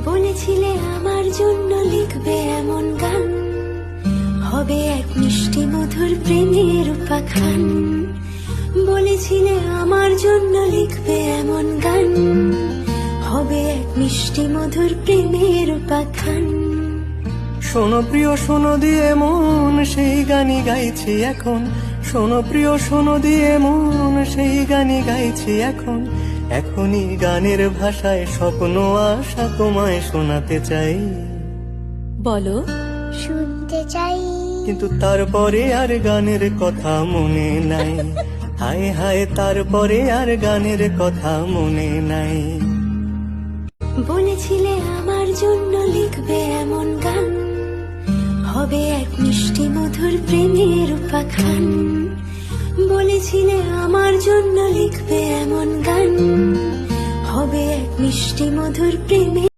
বলেছিলে আমার জন্য লিখবে এমন গান, হবে এক মিষ্টি মধুর প্রেমের উপাখ্যান। বলেছিলে আমার জন্য লিখবে এমন গান, হবে এক মিষ্টি মধুর প্রেমের উপাখ্যান। শোনো প্রিয় শোনো দিয়ে মন সেই গানই গাইছি এখন, শোনো প্রিয় শোনো দিয়ে মন সেই গানই গাইছি এখন। এখনই গানের ভাষায় স্বপ্ন আশা তোমায় শোনাতে চাই। বলো শুনতে চাই, কিন্তু তারপরে আর গানের কথা মনে নাই। হায় হায় তারপরে আর গানের কথা মনে নাই। বলেছিলে আমার জন্য লিখবে এমন গান, হবে এক মিষ্টি মধুর প্রেমের উপাখ্যান। বলেছিলে আমার জন্য লিখবে এমন গান, হবে এক মিষ্টি মধুর প্রেমের